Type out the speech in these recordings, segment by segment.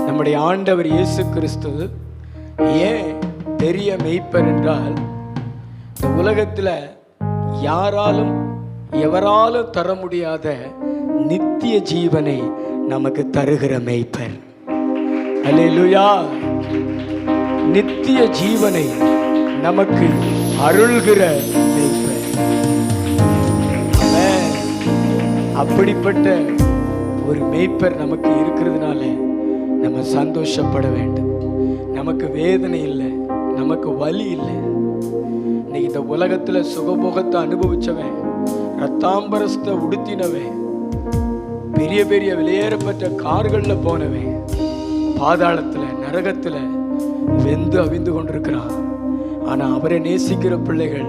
நம்முடைய ஆண்டவர் இயேசு கிறிஸ்து ஏன் பெரிய மெய்ப்பர் என்றால், இந்த உலகத்தில் யாராலும் எவராலும் தர முடியாத நித்திய ஜீவனை நமக்கு தருகிற மெய்ப்பர். அல்லேலூயா. நித்திய ஜீவனை நமக்கு அருள்கிற மெய்ப்பர். அப்படிப்பட்ட ஒரு மெய்ப்பர் நமக்கு இருக்கிறதுனால நம்ம சந்தோஷப்பட வேண்டும். நமக்கு வேதனை இல்லை, நமக்கு வலி இல்லை. இன்னைக்கு இந்த உலகத்துல சுகபோகத்தை அனுபவிச்சவன், ரத்தாம்பரஸ்த உடுத்தினவன், பெரிய பெரிய வெளியேறப்பட்ட கார்கள்ல போனவன் பாதாளத்துல நரகத்துல வெந்து அவிந்து கொண்டிருக்கிறான். ஆனா அவரை நேசிக்கிற பிள்ளைகள்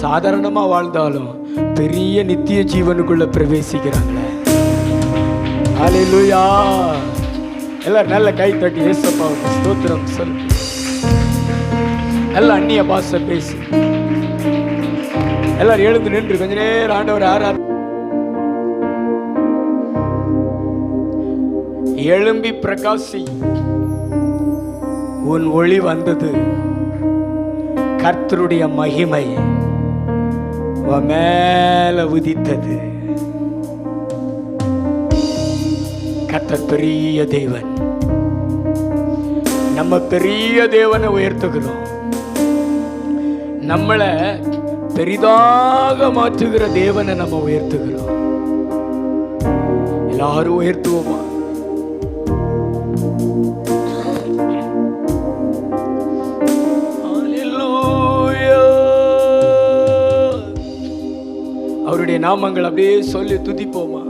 சாதாரணமா வாழ்ந்தாலும் பெரிய நித்திய ஜீவனுக்குள்ள பிரவேசிக்கிறாங்களே. ஹல்லேலூயா. எல்லாரும் நல்ல கை தட்டி இயேசுவுக்கு ஸ்தோத்திரம் சொல்லு. எல்லாம் அந்நிய பாஷை பேசி எல்லாரும் எழுந்து நின்று கொஞ்ச நேரம் ஆண்டவர் ஆராதனை. எழும்பி பிரகாசி, உன் ஒளி வந்தது, கர்த்தருடைய மகிமை மேல உதித்தது. கர்த்தர் பெரிய தேவன். நம்ம பெரிய தேவனை உயர்த்துகிறோம். நம்மளை பெரிதாக மாற்றுகிற தேவனை நம்ம உயர்த்துகிறோம். எல்லாரும் உயர்த்துவோமா? அவருடைய நாமங்கள் அப்படியே சொல்லி துதிப்போமா?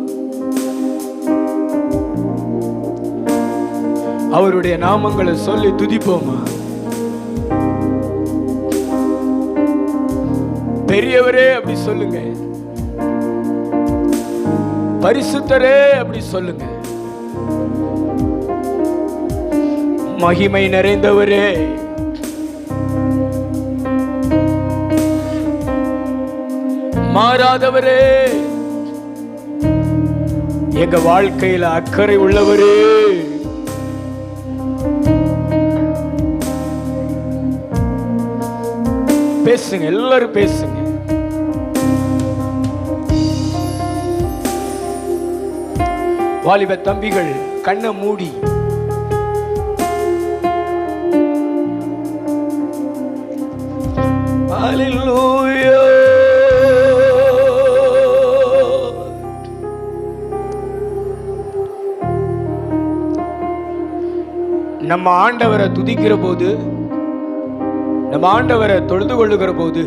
அவருடைய நாமங்களை சொல்லி துதிப்போமா? பெரியவரே அப்படி சொல்லுங்க, பரிசுத்தரே அப்படி சொல்லுங்க, மகிமை நிறைந்தவரே, மாறாதவரே, எங்க வாழ்க்கையில அக்கறை உள்ளவரே, பேசுங்க, எல்லாரும் பேசுங்க. வாலிப தம்பிகள் கண்ணை மூடி ஹல்லேலூயா. நம்ம ஆண்டவரை துதிக்கிற போது, நம்ம ஆண்டவரை தொழுது கொள்ளுகிற போது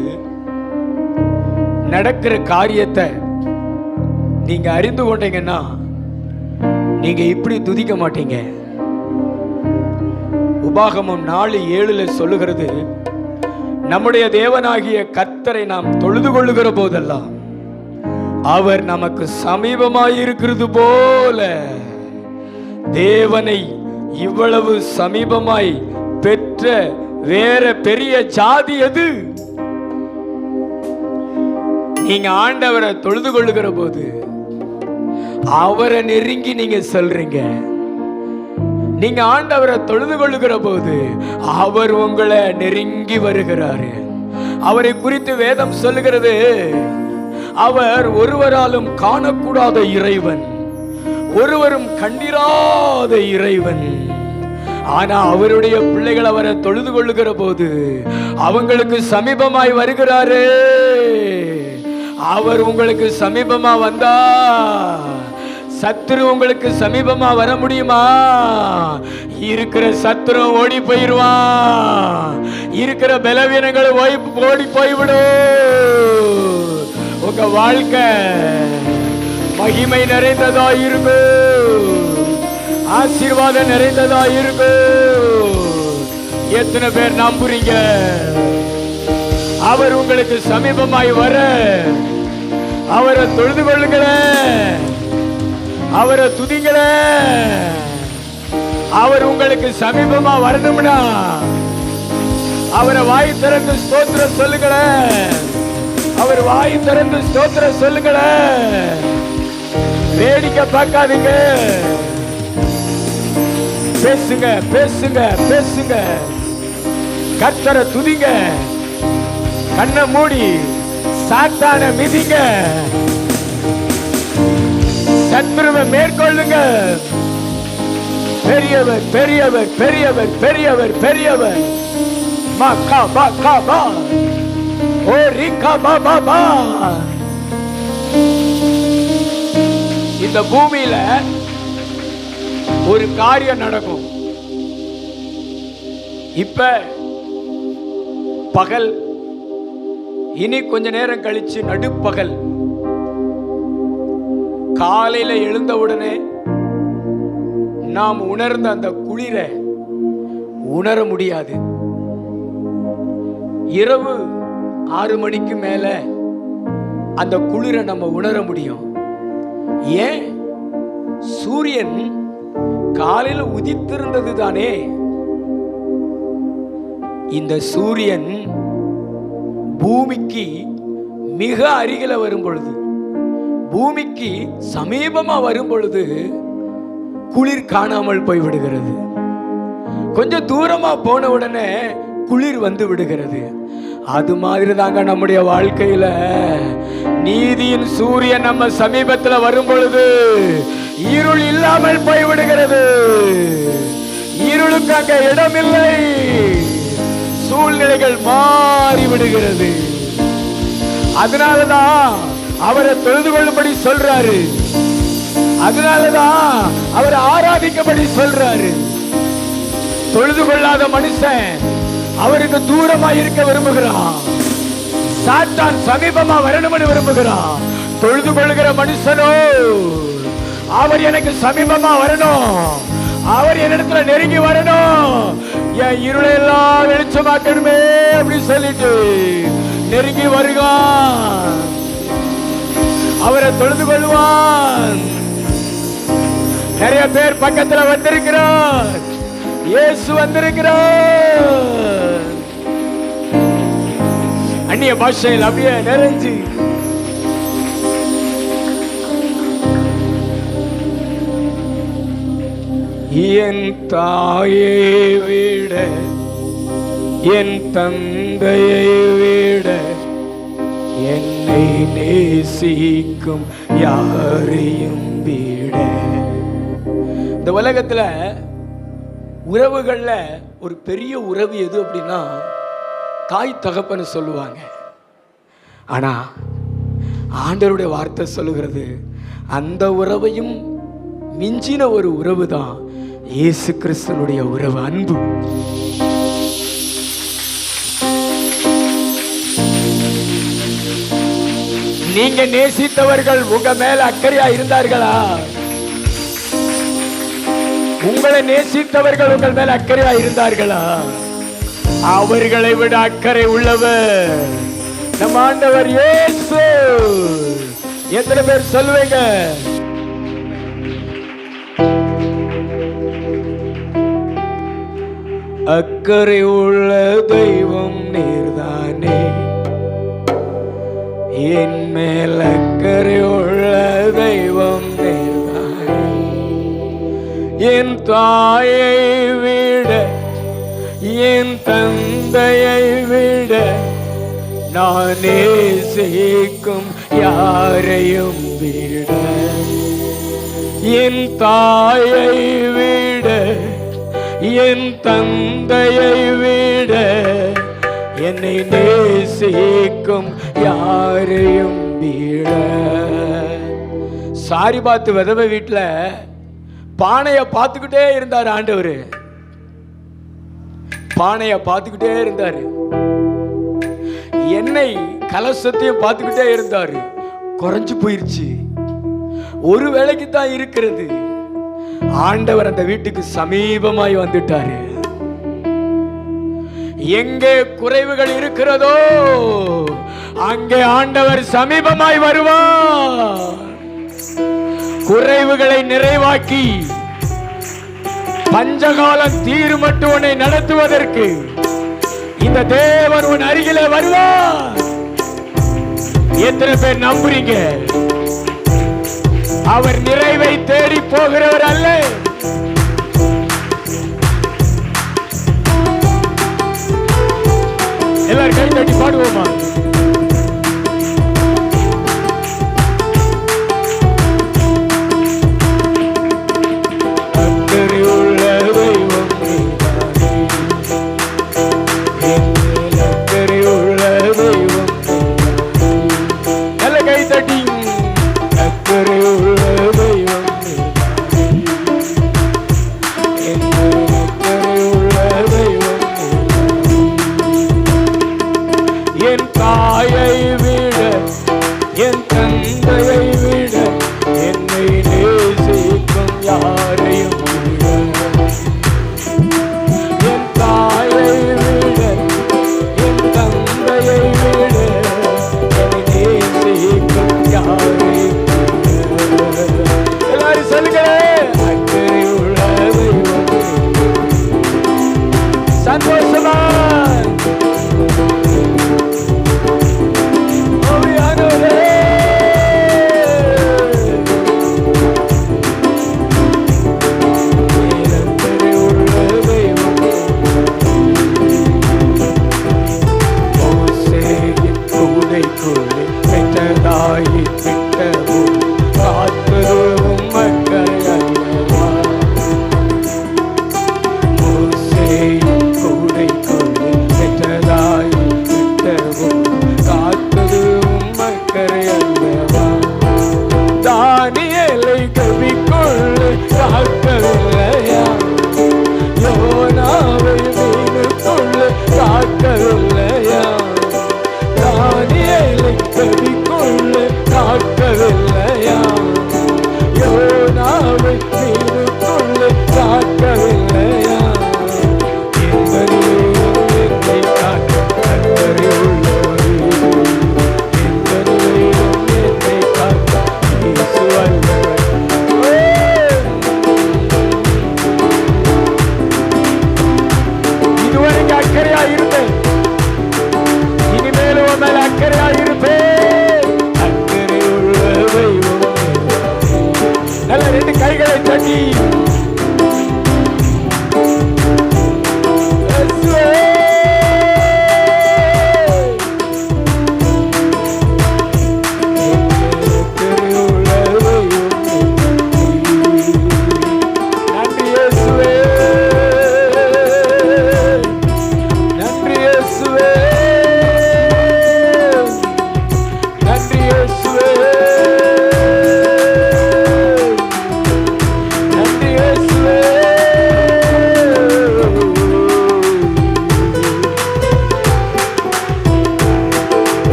நடக்கிற காரியத்தை நீங்க அறிந்து கொண்டீங்கன்னா நீங்க இப்படி துதிக்க மாட்டீங்க. உபாகமம் 4:7 சொல்லுகிறது, நம்முடைய தேவனாகிய கர்த்தரை நாம் தொழுது கொள்ளுகிற போதெல்லாம் அவர் நமக்கு சமீபமாயிருக்கிறது போல. தேவனை இவ்வளவு சமீபமாய் பெற்ற வேற பெரிய ஜாதி எது? நீங்க ஆண்டவரை தொழுது கொள்ளுகிற போது அவரை நெருங்கி நீங்க சொல்றீங்க. நீங்க ஆண்டவரை தொழுது கொள்ளுகிற போது அவர் உங்களை நெருங்கி வருகிறாரு. அவரை குறித்து வேதம் சொல்லுகிறது, அவர் ஒருவராலும் காணக்கூடாத இறைவன், ஒருவரும் கண்டிராத இறைவன். ஆனா அவருடைய பிள்ளைகள் அவரை தொழுது கொள்ளுகிற போது அவங்களுக்கு சமீபமாய் வருகிறாரு. அவர் உங்களுக்கு சமீபமா வந்தா சத்துரு உங்களுக்கு சமீபமா வர முடியுமா? இருக்கிற சத்துரு ஓடி போயிடுவான். இருக்கிற பலவீனங்கள் ஓடி போய்விடும். உங்க வாழ்க்கை மகிமை நிறைந்ததா இருக்கும், ஆசீர்வாதம் நிறைந்ததா இருக்கும். எத்தனை பேர் நம்புறீங்க? அவர் உங்களுக்கு சமீபமாய் வர அவரை தொழுது கொள்ளுங்களேன், அவரை துதிங்களேன். அவர் உங்களுக்கு சமீபமா வரணும்னா அவரை வாய் திறந்து ஸ்தோத்திரம் சொல்லுங்களேன். அவர் வாய் திறந்து ஸ்தோத்திரம் சொல்லுங்களேன். வேடிக்கை பார்க்காதீங்க, பேசுங்க பேசுங்க பேசுங்க. கர்த்தரை துதிங்க. கண்ணை மூடி சாத்தான மிதிங்க. சத்துருவை மேற்கொள்ளுங்க. பெரியவர் பெரியவர் பெரியவர் பெரியவர் பெரியவர். இந்த பூமியில ஒரு காரியம் நடக்கும். இப்ப பகல், இனி கொஞ்ச நேரம் கழிச்சு நடுப்பகல். காலையில எழுந்தவுடனே நாம் உணர்ந்த அந்த குளிரை உணர முடியாது. இரவு 6 மணிக்கு மேல அந்த குளிரை நம்ம உணர முடியும். ஏன்? சூரியன் காலையில உதித்திருந்தது தானே. இந்த சூரியன் பூமிக்கு மிக அருகில வரும் பொழுது, பூமிக்கு சமீபமா வரும் பொழுது குளிர் காணாமல் போய் விடுகிறது. கொஞ்சம் தூரமா போன உடனே குளிர் வந்து விடுகிறது. அது மாதிரி தாங்க நம்முடைய வாழ்க்கையில நீதியின் சூரியன் நம்ம சமீபத்துல வரும் பொழுது இருள் இல்லாமல் போய் விடுகிறது. இருளுக்கு அங்க இடமில்லை. சூழ்நிலைகள் மாறி விடுகிறது. அதனாலதான் அவரை தொழுது கொள்ளும்படி சொல்றாரு. அதனாலதான் அவரை ஆராதிக்கப்படி சொல்றாரு. தொழுது கொள்ளாத மனுஷன் அவருக்கு தூரமா இருக்க விரும்புகிறான். சாத்தான் சமீபமா வரணும்னு விரும்புகிறான். தொழுது கொள்ளுகிற மனுஷனோ அவர் எனக்கு சமீபமா வரணும், அவர் என்னிடத்துல நெருங்கி வரணும், என் இருளை எல்லாம் வெளிச்சமாக்கணுமே அப்படின்னு சொல்லிட்டு நெருங்கி வருவான். அவரை தொழுது கொள்வான். நிறைய பேர் பக்கத்துல வந்திருக்கிறார். இயேசு வந்திருக்கிறார். அந்நிய பாஷையில் அப்படியே நிறைஞ்சு என் தாயை விட, என் தந்தையை விட, என்னை நேசிக்கும் யாரையும் விட. இந்த உலகத்துல உறவுகள்ல ஒரு பெரிய உறவு எது அப்படின்னா தாய் தகப்பன்னு சொல்லுவாங்க. ஆனா ஆண்டவருடைய வார்த்தை சொல்லுகிறது, அந்த உறவையும் மிஞ்சின ஒரு உறவு தான் இயேசு கிறிஸ்துனுடைய உறவு, அன்பு. நீங்க நேசித்தவர்கள் உங்க மேல அக்கறையா இருந்தார்களா? உங்களை நேசித்தவர்கள் உங்கள் மேல அக்கறையா இருந்தார்களா? அவர்களை விட அக்கறை உள்ளவர் நம் ஆண்டவர் இயேசு. எத்தனை பேர் சொல்லுவீங்க? அக்கறை உள்ள தெய்வம் நீர்தானே, என் மேல் அக்கறை உள்ள தெய்வம் நீர்தானே. என் தாயை விட, என் தந்தையை விட, நான் நேசிக்கும் யாரையும் விட. என் தாயை விட, என் தந்தையை விட, என்னை நேசிக்கும் யாரையும் விட. சாரிபாத்து விதவை வீட்டுல பானைய பார்த்துக்கிட்டே இருந்தாரு ஆண்டவர். பானைய பார்த்துக்கிட்டே இருந்தாரு. எண்ணெய் கலசத்தையும் பார்த்துக்கிட்டே இருந்தாரு. குறைஞ்சு போயிருச்சு. ஒரு வேளைக்கு தான் இருக்கிறது. ஆண்டவர் அந்த வீட்டுக்கு சமீபமாய் வந்துட்டாரு. எங்கே குறைவுகள் இருக்கிறதோ அங்கே ஆண்டவர் சமீபமாய் வருவார். குறைவுகளை நிறைவாக்கி பஞ்சகாலம் தீர்மட்டும் உன்னை நடத்துவதற்கு இந்த தேவன் உன் அருகிலே வருவார். எத்தனை பேர் நம்புறீங்க? அவர் நிறைவை தேடி போகிறவர் அல்ல, எல்லாரும் கை தட்டி பாடுவோமா?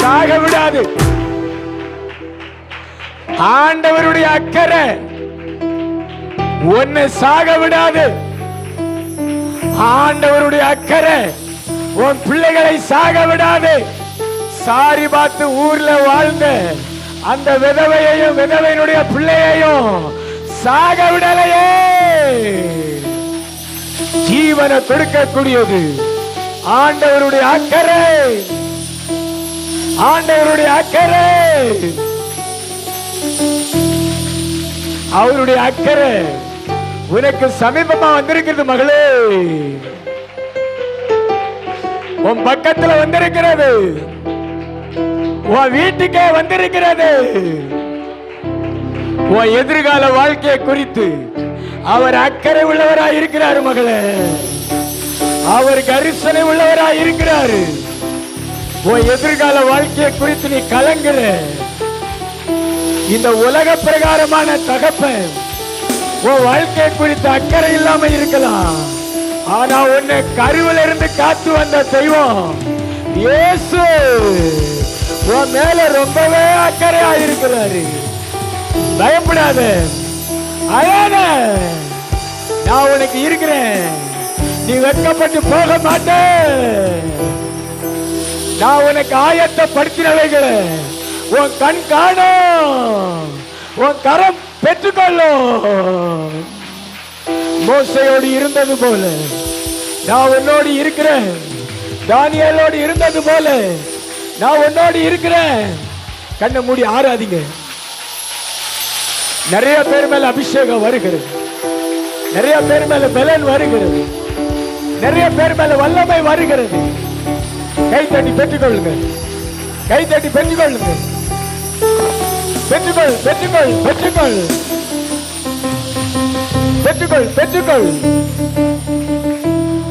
சாக விடாது. ஆண்டவருடைய அக்கறை உன்னை சாக விடாது. ஆண்டவருடைய அக்கறை உன் பிள்ளைகளை சாக விடாது. சாரி பார்த்து ஊர்ல வாழ்ந்த அந்த விதவையையும் விதவையினுடைய பிள்ளையையும் சாக விடலையே. ஜீவனை கொடுக்கக்கூடியது ஆண்டவருடைய அக்கறை. ஆண்டவருடைய அக்கறை, அவருடைய அக்கறை உனக்கு சமீபமா வந்திருக்கிறது மகளே. உன் பக்கத்துல வந்திருக்கிறது, உன் வீட்டுக்கே வந்திருக்கிறது. உன் எதிர்கால வாழ்க்கையை குறித்து அவர் அக்கறை உள்ளவராய் இருக்கிறார் மகளே. அவர் கரிசனை உள்ளவராய் இருக்கிறார். உன் எதிர்கால வாழ்க்கையை குறித்து நீ கலங்குற. இந்த உலக பிரகாரமான தகப்பன் உன் வாழ்க்கையை குறித்து அக்கறை இல்லாம இருக்கலாம். ஆனா உன்னை கருவில இருந்து காத்து வந்த தெய்வம் இயேசு உன் மேல ரொம்பவே அக்கறையா இருக்கிறாரு. பயப்படாத, அழாத, நான் உனக்கு இருக்கிறேன். நீ வெட்கப்பட்டு போக மாட்டே. நான் உனக்கு ஆயத்தப்படுத்தினவைகளை உன் கண் காணும், உன் கரம் பெற்றுக்கொள்ளும். மோசையோடு இருந்தது போல நான் உன்னோடு இருக்கிறேன். தானியேலோடு இருந்தது போல நான் உன்னோடு இருக்கிறேன். கண்ணை மூடி ஆராதிங்க. நிறைய பேர் மேல அபிஷேகம் வருகிறது, நிறைய பேர் மேல பலன் வருகிறது, நிறைய பேர் மேல வல்லமை வருகிறது. கை தட்டி பெற்றுக்கொள்ளுங்க, கை தட்டி பெற்றுக்கொள்ளுங்க. பெற்றுக்கொள் பெற்றுக்கொள் பெற்றுக்கொள் பெற்றுக்கொள் பெற்றுக்கொள்.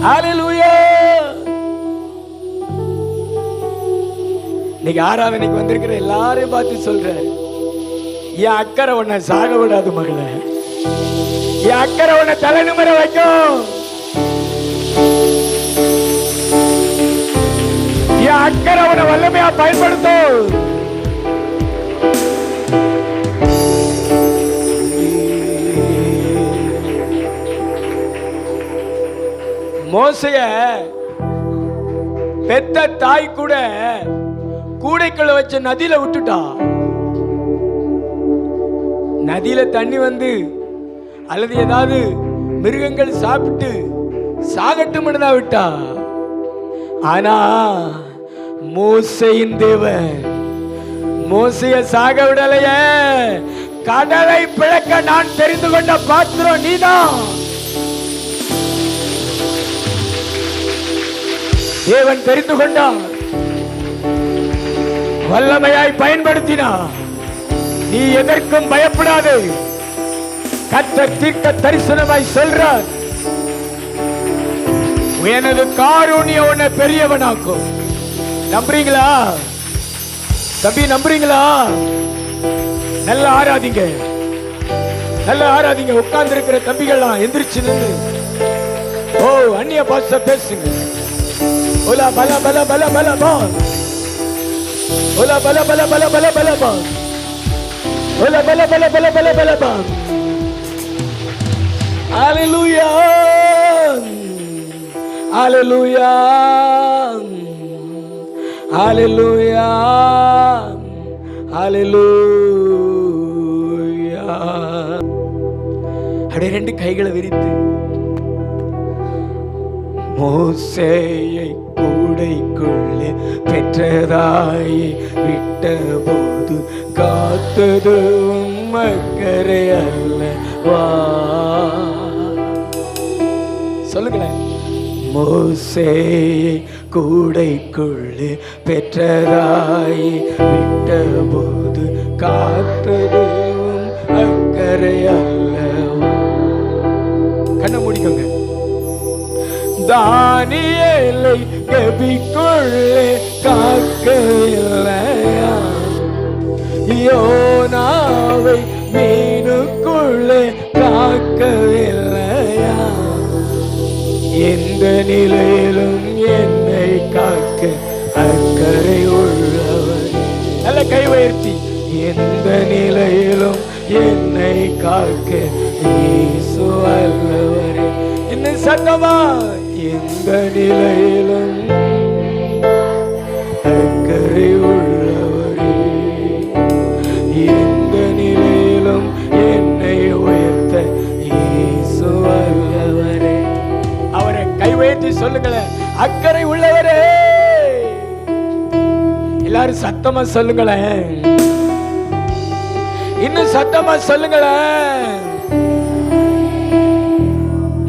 ஹல்லேலூயா. நீங்க ஆராதனைக்கு வந்திருக்கிற எல்லாரையும் பார்த்து சொல்றேன், என் அக்கறை உன்னை சாக விடாது மகளே. என் அக்கறை உன்னை தலை நிமிர வைக்கும். என் அக்கறை உன்னை வல்லமையா பயன்படுத்தும். மோசைய பெத்த தாய் கூட கூடைக்குள்ள வச்ச நதியில விட்டுட்டா. நதியில தண்ணி வந்து அல்லது ஏதாவது மிருகங்கள் சாப்பிட்டு சாகட்டும் தான் விட்டா. ஆனா மோசையின் தேவன் மோசைய சாக விடலைய. கடலை பிளக்க நான் தெரிந்து கொண்ட பாத்திரம் நீதான். தேவன் தெரிந்து கொண்டார், வல்லமையாய் பயன்படுத்தினார். நீ எதற்கும் பயப்படாது. கர்த்தர் தீர்க்க தரிசனமாய் சொல்றார், எனது காருண்யம் உன்னை பெரியவனாக்கும். நம்புறீங்களா தம்பி? நம்புறீங்களா? நல்லா ஆராதிங்க, நல்லா ஆராதிங்க. உட்கார்ந்து இருக்கிற தம்பிகள்லாம் எந்திரிச்சு நின்று ஓ அந்நிய பாஷை பேசுங்க. ஓலா பல பல பல பல பா, ஓலா பல பல பல பல பல பா, ஓலா பல பல பல பல பல பா. ஹல்லேலூயா ஹல்லேலூயா ஹல்லேலூயா ஹல்லேலூயா. அப்படியே ரெண்டு கைகளை விரித்து மோசேயை கூடைக்குள்ளே பெற்றதாய் விட்ட போது காத்தது மக்கரை அல்லவா. சொல்லுங்களேன். மோசேயை கூடைக்குள்ளே பெற்றதாய் விட்ட போது காத்தது அக்கறை அல்லவா. கண்ணை மூடிக்கோங்க. தானியேலை கபிக்குள்ளே காக்கவில்லையா, யோனாவை மீனுக்குள்ளே காக்கவில்லையா, எந்த நிலையிலும் என்னை காக்க அக்கறை உள்ளவர். நல்ல கை உயர்த்தி, எந்த நிலையிலும் என்னை காக்க இயேசு அல்லவரே. இன்னும் சத்தமா, எந்த நிலையிலும் அக்கறை உள்ளவரே, எந்த நிலையிலும் என்னை உயர்த்த இயேசு அல்லவரே. அவரை கை உயர்த்தி சொல்லுங்களேன், அக்கறை உள்ளவரே. எல்லாரும் சத்தமா சொல்லுங்களேன், இன்னும் சத்தமா சொல்லுங்களேன்,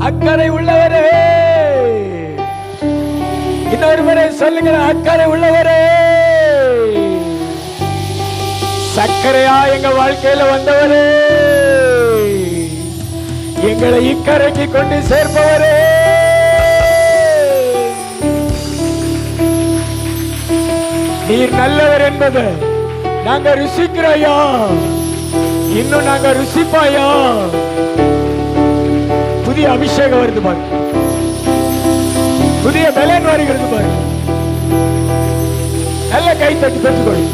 அக்கறை உள்ளவரே. இன்னொரு முறை சொல்லுங்க, அக்கறை உள்ளவரே. சக்கரையா எங்க வாழ்க்கையில வந்தவரே, எங்களை இக்கரைக்கு கொண்டு சேர்ப்பவரே. நீர் நல்லவர் என்பதை நாங்க ருசிக்கிறோயா, இன்னும் நாங்க ருசிப்பாயா. புதிய அபிஷேகம் வருது பாரு, புதிய பலன் வருகிறது பாரு. நல்ல கை தட்டி பெற்றுக்கொள்.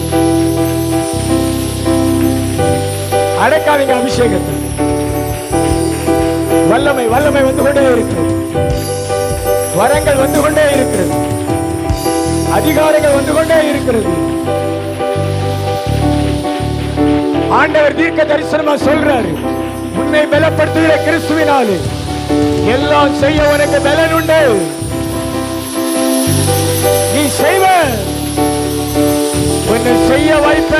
அடக்காதீங்க அபிஷேகத்தை. வல்லமை வல்லமை வந்து கொண்டே இருக்கிறது, வரங்கள் வந்து கொண்டே இருக்கிறது, அதிகாரங்கள் வந்து கொண்டே இருக்கிறது. ஆண்டவர் தீர்க்க தரிசனமா சொல்றாரு, உன்னை பலப்படுத்துகிற கிறிஸ்துவினாலே எல்லாம் செய்ய உனக்கு பலன் உண்டு. நீ செய்வ, உன்னை செய்ய வைப்ப.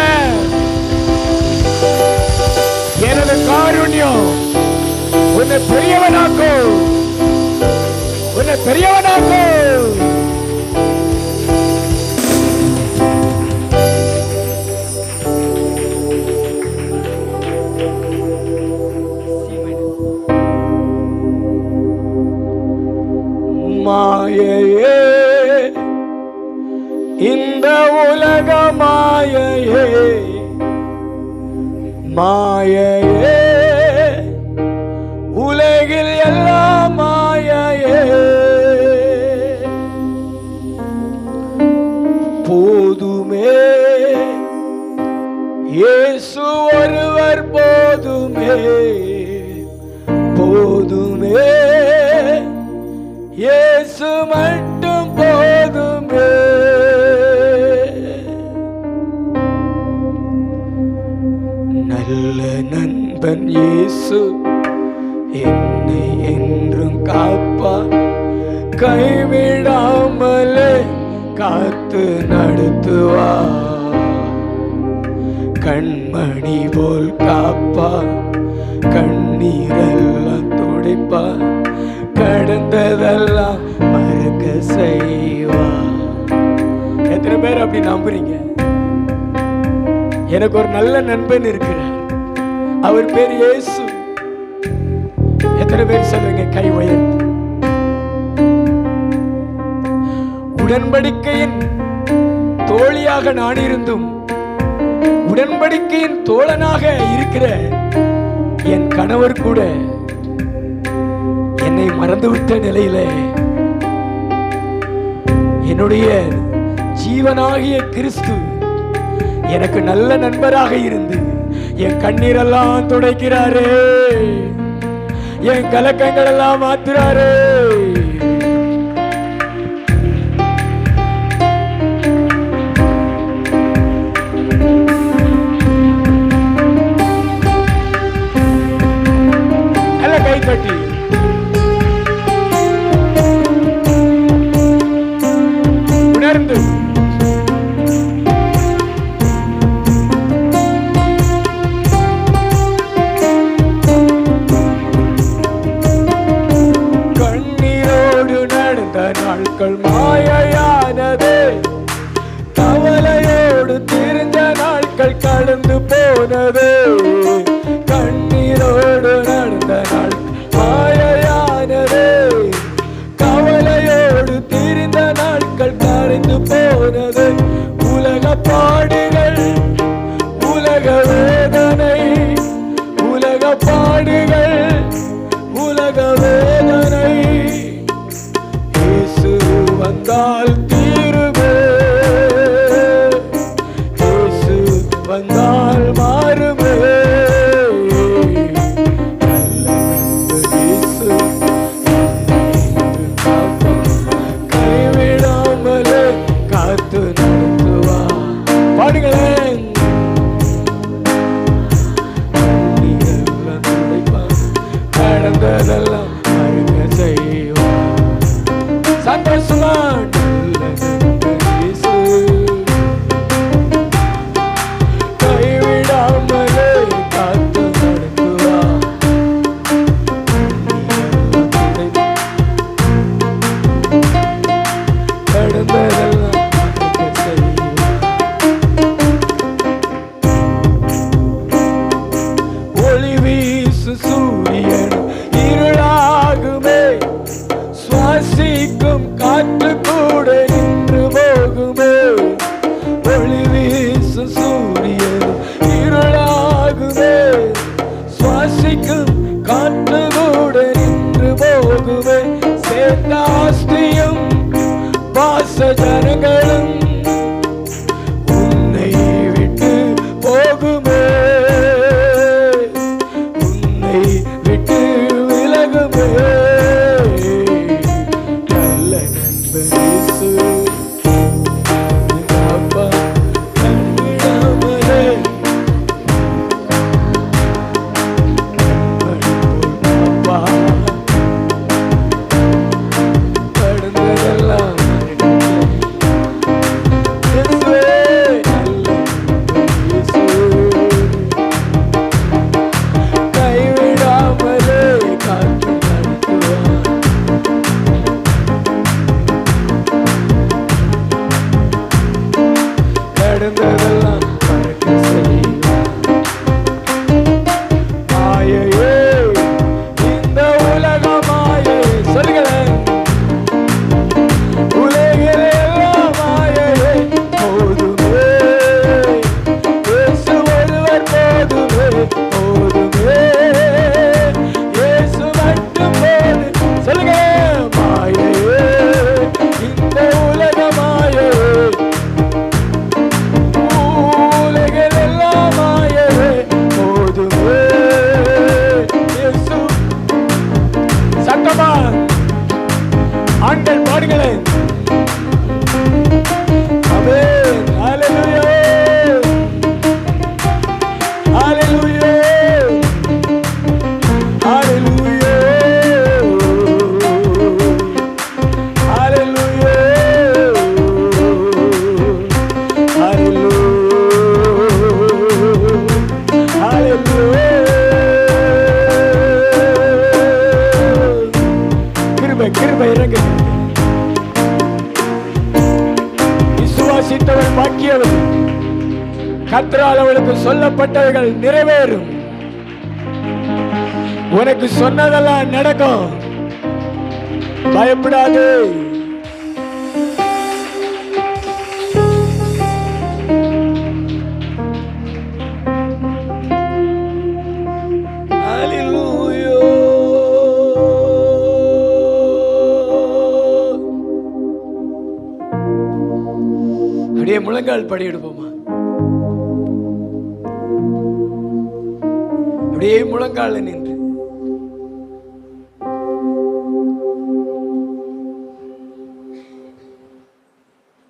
எனது காருண்யம் உன்னை பெரியவனாக்கு, உன்னை பெரியவனாக்கு. மாயையே இந்த உலக மாயையே, மாயையே உலகில் எல்லாம் மாயையே. போதுமே இயேசு ஒருவர் போதுமே, போதுமே இயேசு மட்டும் போதுமே. நல்ல நண்பன் இயேசு என்னை என்றும் காப்பா, கைவிடாமலே காத்து நடத்துவா. கண்மணி போல் காப்பா, கண்ணீரெல்லாம் துடைப்பா, கடந்ததெல்லாம் மறக்க செய்வா. எத்தனை பேர் அப்படி நம்புறீங்க? எனக்கு ஒரு நல்ல நண்பன் இருக்கிறார், அவர் பேர் இயேசு. எத்தனை பேர் சொல்லுங்க கை உயர்த்தி? உடன்படிக்கையின் தோழியாக நான் இருந்தும் உடன்படிக்கையின் தோழனாக இருக்கிற என் கணவர் கூட என்னை மறந்துவிட்ட நிலையில என்னுடைய ஜீவனாகிய கிறிஸ்து எனக்கு நல்ல நண்பராக இருந்து என் கண்ணீரெல்லாம் துடைக்கிறாரே, என் கலக்கங்கள் எல்லாம் மாத்துறாரே. நல்ல கை தட்டி உணர்ந்து கண் கிருபை கிருபை இறங்க. விசுவாசித்தவன் பாக்கியவன், கர்த்தரால் அவளுக்கு சொல்லப்பட்டவைகள் நிறைவேறும். உனக்கு சொன்னதெல்லாம் நடக்கும், பயப்படாது. அப்படியே முழங்கால் படியிடுவோமா? அப்படியே முழங்கால நின்று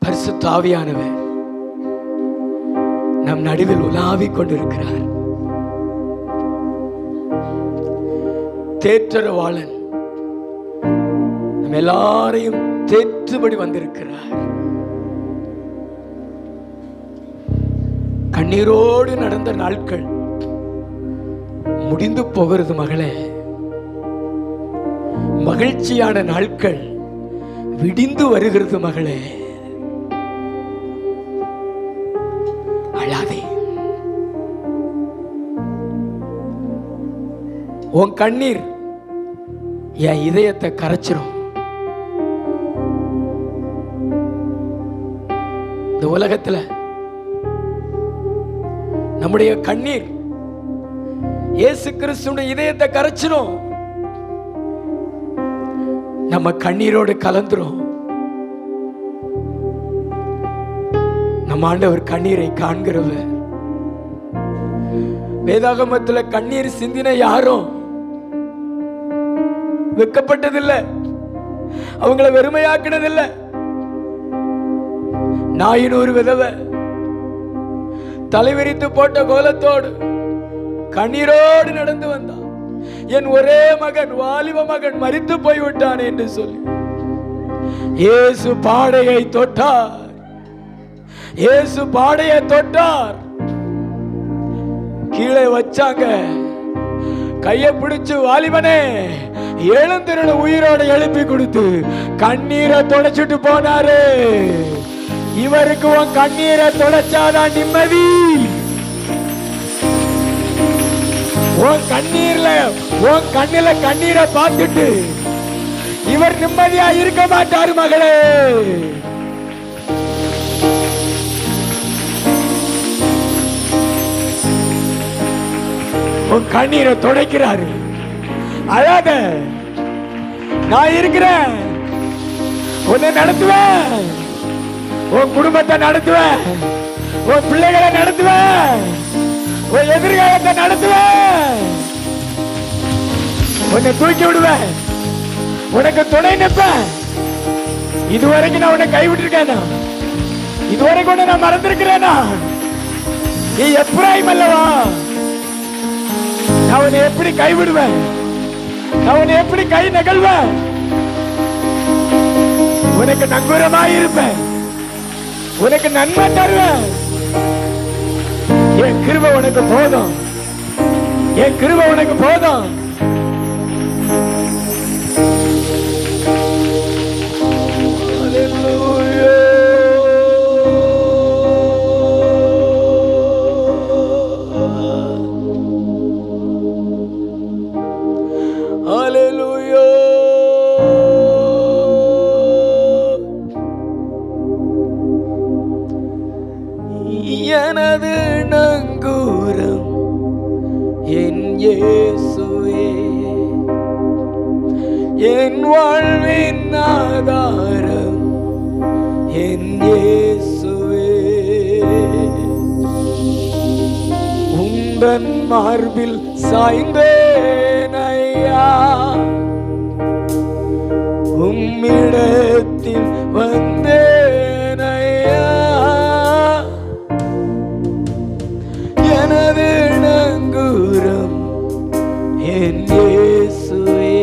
பரிசுத்த ஆவியானவர் நம் நடுவில் உலாவிக் கொண்டிருக்கிறார். தேற்றரவாளன் நம் எல்லாரையும் தேற்றுபடி வந்திருக்கிறார். கண்ணீரோடு நடந்த நாட்கள் முடிந்து போகிறது மகளே. மகிழ்ச்சியான நாட்கள் விடிந்து வருகிறது மகளே. அழாதே. உன் கண்ணீர் என் இதயத்தை கரைச்சிரும். இந்த உலகத்துல நம்முடைய கண்ணீர் இயேசு கிறிஸ்துவின் இதயத்தை கரைச்சிரும். நம்ம கண்ணீரோடு கலந்துரும். நம்ம ஆண்டவர் கண்ணீரை காண்கிறவர். வேதாகமத்துல கண்ணீர் சிந்தின யாரும் வெக்கப்பட்டதில்லை, அவங்கள வெறுமையாக்கினதில்லை. நாயின் ஒரு விதவை தலைவிரித்து போட்ட கோலத்தோடு கண்ணீரோடு நடந்து வந்தான். என் ஒரே மகன், வாலிப மகன் மரித்து போய்விட்டான் என்று சொல்லி இயேசு பாடையை தொட்டார். இயேசு பாடையை தொட்டார். கீழே வச்சாங்க. கையை பிடிச்சு, வாலிபனே எழுந்திருன்னு உயிரோட எழுப்பி கொடுத்து கண்ணீரை தொடச்சிட்டு போனாரு. இவருக்கு உன் கண்ணீரை தொடச்சாதான் நிம்மதி. உன் கண்ணில கண்ணீரை பார்த்துட்டு இவர் நிம்மதியா இருக்க மாட்டாரு மகளே. உன் கண்ணீரை துடைக்கிறாரு. அழாத, நான் இருக்கிறேன், உன்னை நடத்துவேன், உன் குடும்பத்தை நடத்துவேன், உன் பிள்ளைகளை நடத்துவேன், உன் எதிர்காலத்தை நடத்துவேன், உன்னை தூக்கி விடுவேன், உனக்கு துணை நிற்பேன். இதுவரைக்கும் நான் உன்னை கைவிட்டிருக்கேனா? இதுவரைக்கும் உன்னை நான் மறந்திருக்கிறேனா? நீ எப்ராயிம் அல்லவா? நான் உன்னை எப்படி கைவிடுவேன்? நான் உன்னை எப்படி கை நகழ்வேன்? உனக்கு நங்கூரமாய் இருப்பேன், உனக்கு நன்மை தருவேன். என் கிருபை உனக்கு போதும், என் கிருபை உனக்கு போதும். எனது நங்கூரம் என் இயேசுவே, என் வாழ்வின் ஆதாரம் என் இயேசுவே. உந்தன் மார்பில் சாய்ந்தேன் ஐயா, உம்மிடத்தில் வந்தேன் ஐயா. எனது நங்கூரம் என் இயேசுவே,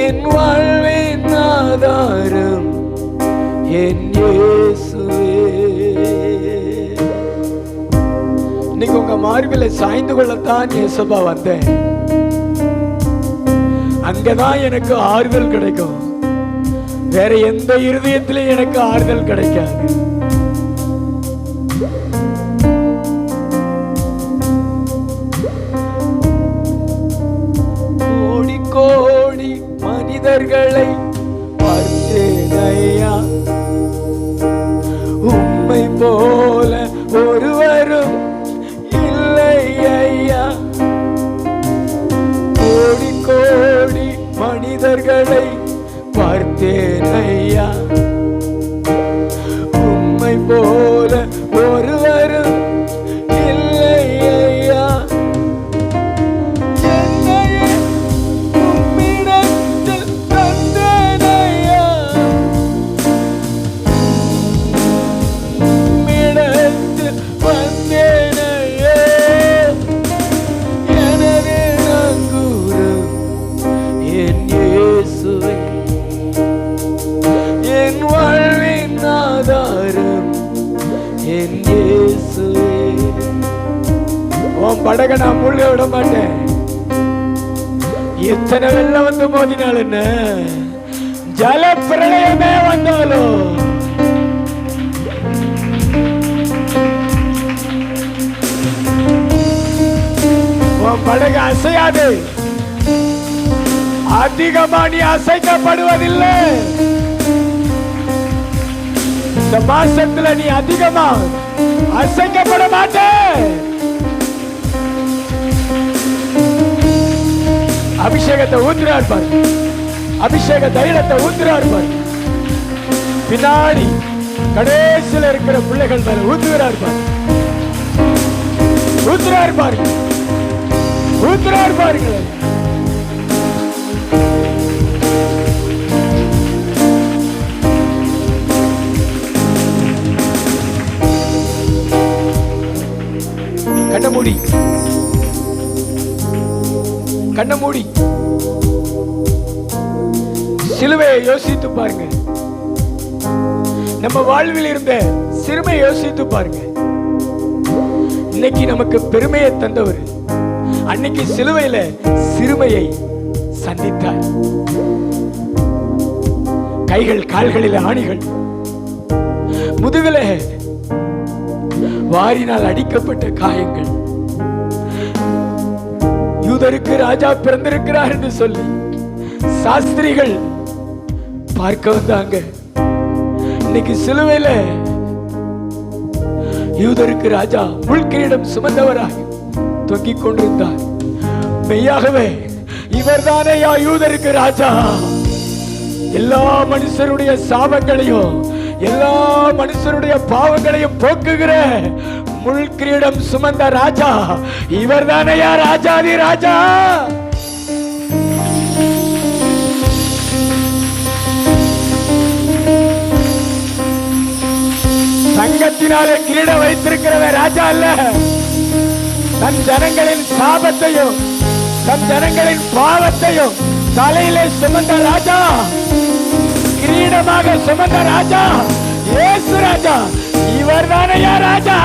என் வாழ்வின் ஆதாரம் என் இயேசுவே. இன்னைக்கு உங்க மார்பில சாய்ந்து கொள்ளத்தான் இயேசுப்பா வந்தேன். அங்கதான் எனக்கு ஆறுதல் கிடைக்கும். வேற எந்த இருதயத்திலும் எனக்கு ஆறுதல் கிடைக்காது. கோடி கோடி மனிதர்களை பார்த்தேன் ஐயா, உம்மை போல ஒருவரும் இல்லை ஐயா. கோடி கோடி மனிதர்களை பார்த்தேன் ஐயா, உம்மை போல ஒருவரும் இல்லை ஐயா. என்னையே உம்மிடத்தில் தந்தேன் ஐயா, உம்மிடத்தில் வந்தேன் ஐயா. எனது நங்கூரம் என் இயேசுவே, என் வாழ்வின் ஆதாரம் என் இயேசுவே. உன் படகை நான் மூழ்க விட மாட்டேன். எத்தனை வெள்ளம் வந்து மோதினால் என்ன, ஜல பிரளயமே வந்தாலும் உன் படகு அசையாது. அதிகமா நீ அசைக்கப்படுவதில்லை. இந்த மாசத்துல நீ அதிகமா அசைக்கப்பட மாட்ட. அபிஷேகத்தை ஊத்துறார் பாரு, அபிஷேக தைலத்தை ஊத்துறார் பாரு. பின்னாடி கடைசியில் இருக்கிற பிள்ளைகள் மேல ஊத்துகிறார் பாரு, ஊத்துறார் பாருங்க, ஊத்துறார் பாருங்க. கண்ண மூடி, கண்ண மூடி சிலுவையை யோசித்து பாருங்க. நம்ம வாழ்வில் இருந்த சிறுமையை யோசித்து பாருங்க. இன்னைக்கு நமக்கு பெருமையை தந்தவர் அன்னைக்கு சிலுவையில சிறுமையை சந்தித்தார். கைகள் கால்களில் ஆணிகள், முதுகில வாரினால் அடிக்கப்பட்ட காயங்கள். யூதருக்கு ராஜா பிறந்திருக்கிறார் என்று சொல்லி சாஸ்திரிகள் பார்க்க வந்தாங்க. இன்னைக்கு சிலுவையில யூதருக்கு ராஜா முள்கிரீடம் சுமந்தவராக தொங்கிக் கொண்டிருந்தார். மெய்யாகவே இவர்தானே யூதருக்கு ராஜா. எல்லா மனுஷருடைய சாபங்களையும் எல்லா மனுஷருடைய பாவங்களையும் போக்குகிற முள்கிரீடம் சுமந்த ராஜா இவர்தானையா ராஜாதி ராஜா. தங்கத்தினாலே கிரீடம் வைத்திருக்கிறவர் ராஜா அல்ல. தன் ஜனங்களின் சாபத்தையும் தன் ஜனங்களின் பாவத்தையும் தலையிலே சுமந்த ராஜா, கிரீடமாக சுமந்த ராஜா இயேசு ராஜா. இவர் தானையா ராஜா?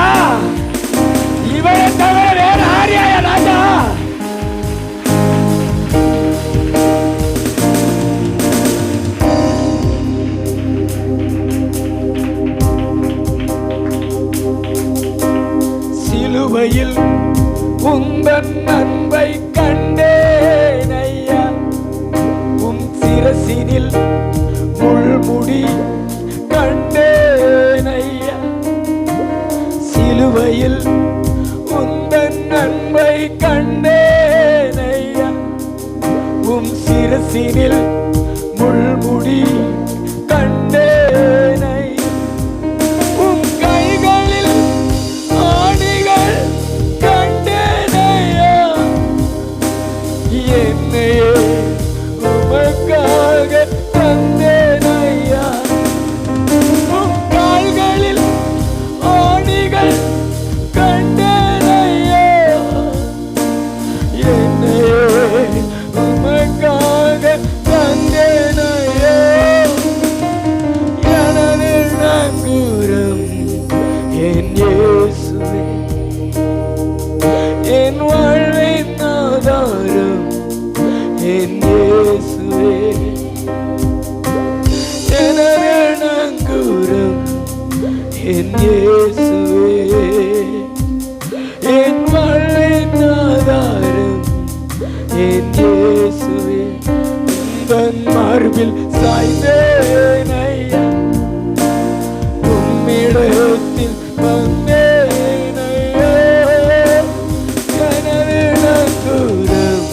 இவரை தவிர வேற ஆரியா ராஜா? சிலுவையில் உந்தன் அன்பை கண்டேன் ஐயா, உன் சிரசினில் முள்முடி கண்டேன் ஐயா. சிலுவையில் உந்தன் அன்பை கண்டேன் ஐயா, உன் சிரசினில் முள்முடி கண்டேன் ஐயா. உன் கைகளில் ஆணிகள் கண்டேன் ஐயா, என்னையே உமக்காக தந்தேன் ஐயா. உன் கால்களில் ஆணிகள் கண்டேன் ஐயா, என்னையே உமக்காக தந்தேன். என் இயேசுவே, என் வாழ்வின் ஆதாரம் என் இயேசுவே, உந்தன் மார்பில் சாய்ந்தேன் ஐயா, உம்மிடத்தில் வந்தேன் ஐயா, எனது நங்கூரம்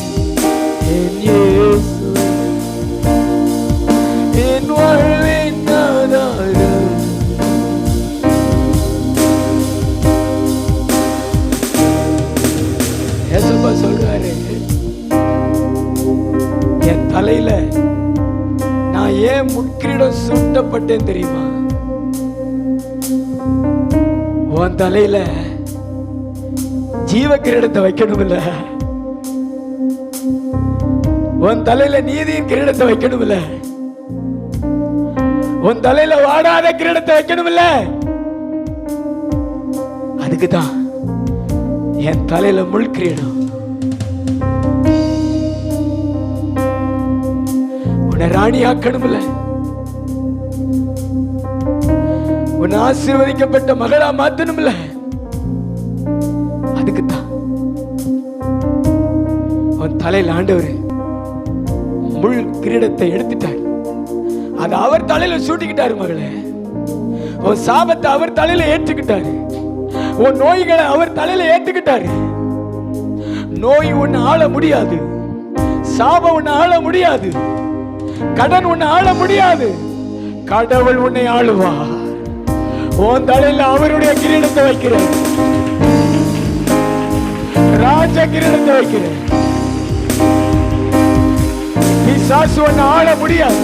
என் இயேசுவே, என் வாழ்வின் ஆதாரம். ஏசப்பா சொல்றாரு, என் தலையில நான் ஏன் முட்கிரீடம் சூட்டப்பட்டேன் தெரியுமா? உன் தலையில ஜீவ கிரீடத்தை வைக்கணும் இல்ல, உன் தலையில நீதியின் கிரீடத்தை வைக்கணும் இல்ல, உன் தலையில வாடாத கிரீடத்தை வைக்கணும் இல்ல. அதுக்குதான் என் தலையில முள் கிரீடம். உன்னை ராணி ஆக்கணும் இல்ல, உன்னை ஆசீர்வதிக்கப்பட்ட மகளா மாத்தணும் இல்ல. அதுக்குத்தான் உன் தலையில ஆண்டவர் முள் கிரீடத்தை எடுத்துட்டார். அது அவர் தலையில சூட்டிக்கிட்டாரு மகளே. உன் சாபத்தை அவர் தலையில ஏற்றுக்கிட்டாரு. உன் நோய்களை அவர் தலையில ஏற்றுக்கிட்டாரு. நோய் உன்னை ஆள முடியாது, சாபம் உன்னை ஆள முடியாது, கடன் உன்னை ஆள முடியாது. கடவுள் உன்னை ஆளுவா. உன் தலையில அவருடைய கிரீடத்தை வைக்கிறேன், ராஜ கிரீடத்தை வைக்கிறேன். பிசாசு உன்னை ஆள முடியாது.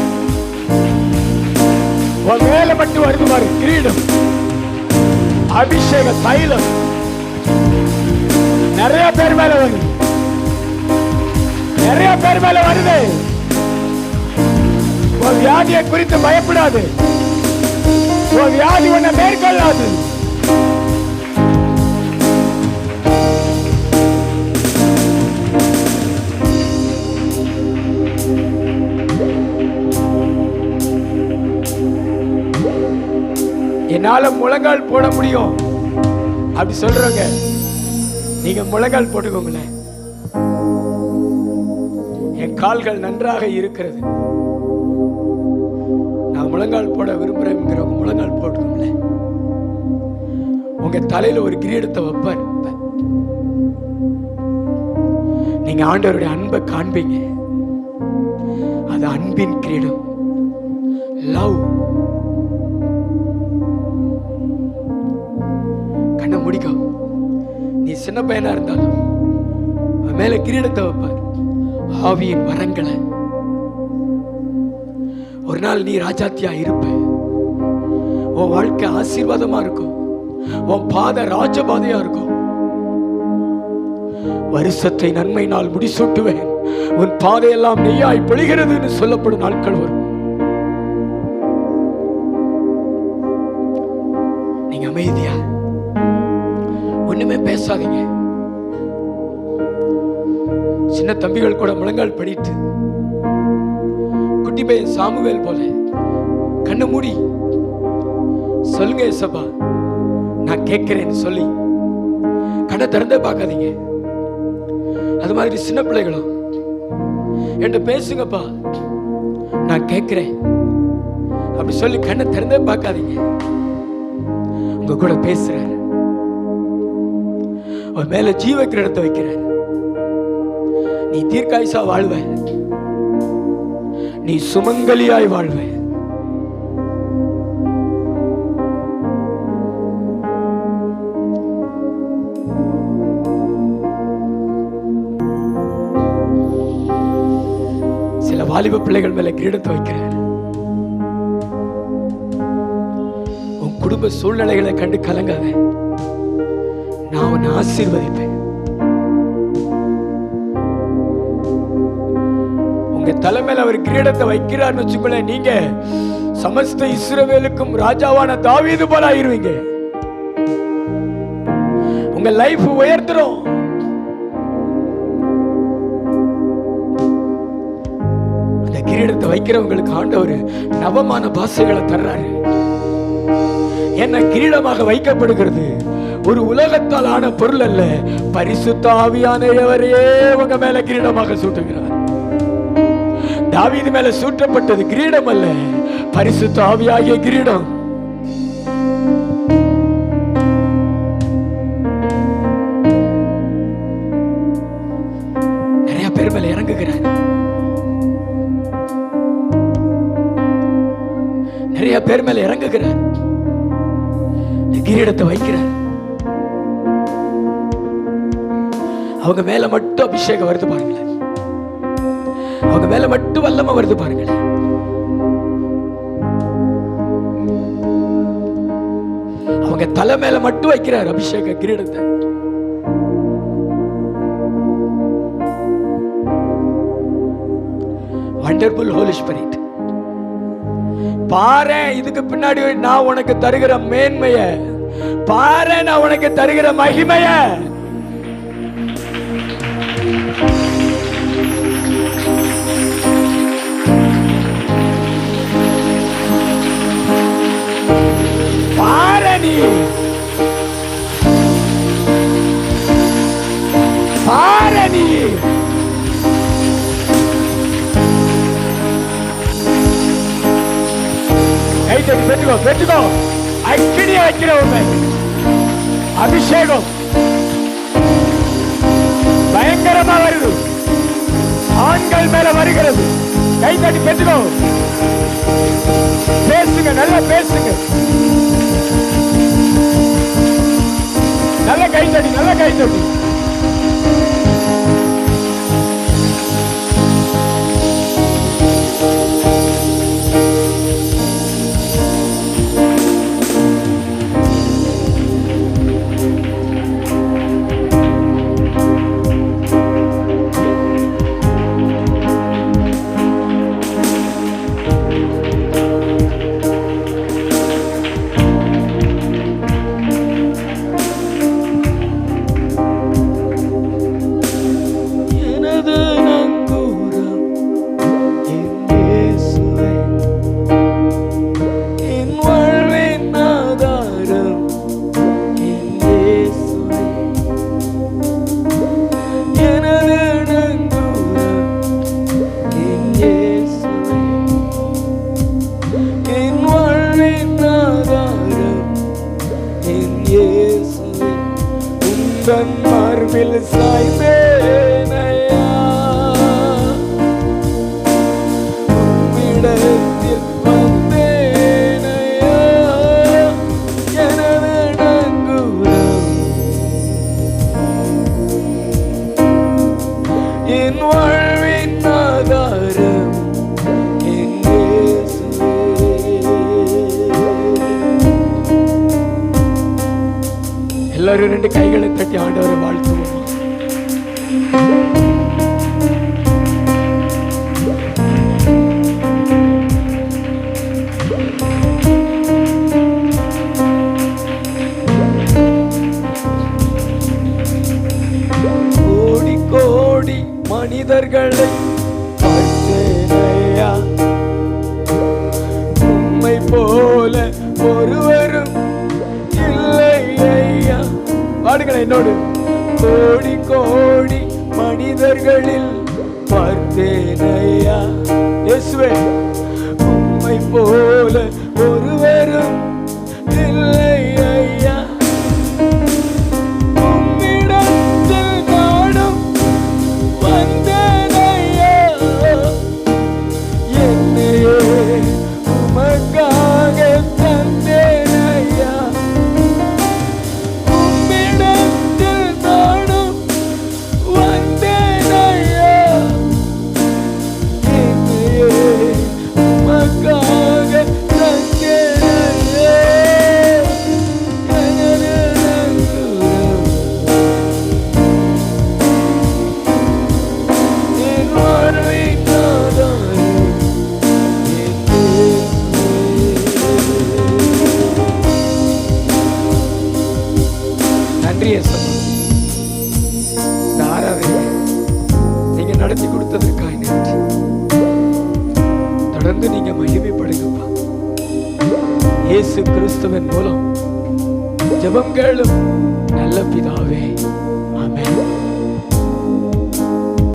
உன் மேல மட்டும் வருது பாரு கிரீடம், அபிஷேக தைலம் நிறைய பேர் மேல வருது, நிறைய பேர் மேல வருது. உன் வியாதியை குறித்து பயப்படாது, உன் வியாதி உன்னை மேற்கொள்ளாது. என்னால முழங்கால் போட முடியும் அப்படி சொல்றவங்க நீங்க முழங்கால் போட்டுக்கோங்களேன். என் கால்கள் நன்றாக இருக்கிறது, நான் முழங்கால் போட விரும்புறேங்கிறவங்க முழங்கால் போட்டுக்கோங்களேன். உங்க தலையில ஒரு கிரீடத்தை வைப்பார். நீங்க ஆண்டவருடைய அன்பை காண்பீங்க. அது அன்பின் கிரீடம், லவ். கண்ணை முடிக்கும். நீ சின்ன பையனா இருந்தாலும் மேல கிரீடத்தை வைப்பார், ஆவியின் வரங்களை. ஒரு நாள் நீ ராஜாத்தியா இருப்ப. உன் வாழ்க்கை ஆசீர்வாதமா இருக்கும், உன் பாதை ராஜபாதையா இருக்கும். வருஷத்தை நன்மையினால் முடிசூட்டுவேன், உன் பாதையெல்லாம் நெய்யாய் பொழிகிறதுன்னு சொல்லப்படும் நாட்கள் வரும். நீங்க அமைதியா ஒண்ணுமே பேசாதீங்க. சின்ன தம்பிகள் கூட முழங்கால் படிட்டு குட்டி பையன் சாமுவேல் போல கண்ணை மூடி சொல்லுங்க, ஏசப்பா நான் கேட்கிறேன்னு சொல்லி கண்ணை திறந்தே பார்க்காதீங்க. அது மாதிரி சின்ன பிள்ளைகளும் என்கிட்ட பேசுங்கப்பா நான் கேட்கிறேன் அப்படி சொல்லி கண்ணை திறந்தே பார்க்காதீங்க. உங்க கூட பேசுறாரு, அவன் மேல ஜீவ கிரீடத்தை வைக்கிறார். நீ தீர்க்காயுசா வாழ்வ, நீ சுமங்கலியாய் வாழ்வ. சில வாலிப பிள்ளைகள் மேல கிரீடத்தை வைக்கிறார். உன் குடும்ப சூழ்நிலைகளை கண்டு கலங்காத, நான் உன்னை ஆசீர்வதிப்பேன். உங்க தலைமையில அவர் கிரீடத்தை வைக்கிறார்னு வச்சுக்கோங்களேன், நீங்க சமஸ்த இஸ்ரவேலுக்கும் ராஜாவான தாவீது போல ஆயிருவீங்க. உங்க லைஃப் உயர்த்துறோம். அந்த கிரீடத்தை வைக்கிறவங்களுக்கு ஆண்டவர் நவமான பாஷைகளை தர்றாரு. என்ன கிரீடமாக வைக்கப்படுகிறது. ஒரு உலகத்தால் ஆன பொருள் அல்ல, பரிசுத்த ஆவியானவரையே உங்க மேல கிரீடமாக சூட்டுகிறார். தாவீது மேல சூட்டப்பட்டது கிரீடம் அல்ல, பரிசுத்த ஆவியாகிய கிரீடம். நிறைய பேர் மேல இறங்குகிறார், நிறைய பேர் மேல இறங்குகிறார், கிரீடத்தை வைக்கிறார். அவங்க மேல மட்டும் அபிஷேகம் வருது பாருங்களேன், அவங்க மேல மட்டும் வல்லமை வருது பாருங்களேன். அவங்க தலை மேல மட்டும் வைக்கிறார் அபிஷேக கிரீடத்தை. வண்டர்ஃபுல் ஹோலி ஸ்பிரிட், பாரு இதுக்கு பின்னாடி நான் உனக்கு தருகிற மேன்மைய, பாரு நான் உனக்கு தருகிற மகிமைய. பாரு நீ, பாரு நீ. பெற்றுக்கோ பெற்றுக்கோ, அக்கினிய வைக்கிற உண்மை அபிஷேகம் பயங்கரமா வருது, ஆண்கள் மேல வருகிறது. கை தட்டி பெற்றுக்கோ, பேசுங்க, நல்லா பேசுங்க, நல்ல கை தட்டி, நல்ல கை தட்டி. மார்பில் சாய்ந்தேனையா, உம்மிடத்தில் வந்தேனையா, எனது நங்கூரம், என் வாழ்வின் ஆதாரம், என் இயேசுவே. எல்லாரும் ரெண்டு கைகளை தட்டி ஆண்டவரை வாழ்த்துவோம். கோடி கோடி மனிதர்களை பார்த்தேனையா, உம்மை போல ஒருவரும் இல்லை ஐயா. பாடுங்களேன் என்னோடு. கோடி கோடி மனிதர்களில் பார்த்தேனையா, இயேசுவே உம்மை போல ஒருவரும் இல்லை ஐயா. உம்மிடத்தில் நானும் வந்தேனையா, என்னையே உமக்காக தந்தேனையா. உம்மிடத்தில் நானும் வந்தேனையா, என்னையே உமக்காக தந்தேனையா. எனது நங்கூரம், என் வாழ்வின் ஆதாரம், என் இயேசுவே. நன்றி இயேசுவே. இந்த ஆராதனை நீங்க நடத்தி கொடுத்ததற்காக நன்றி. தொடர்ந்து நீங்க மகிமைப்படுங்கப்பா. இயேசு கிறிஸ்துவின் மூலம் ஜெபம் கேளும் நல்ல பிதாவே.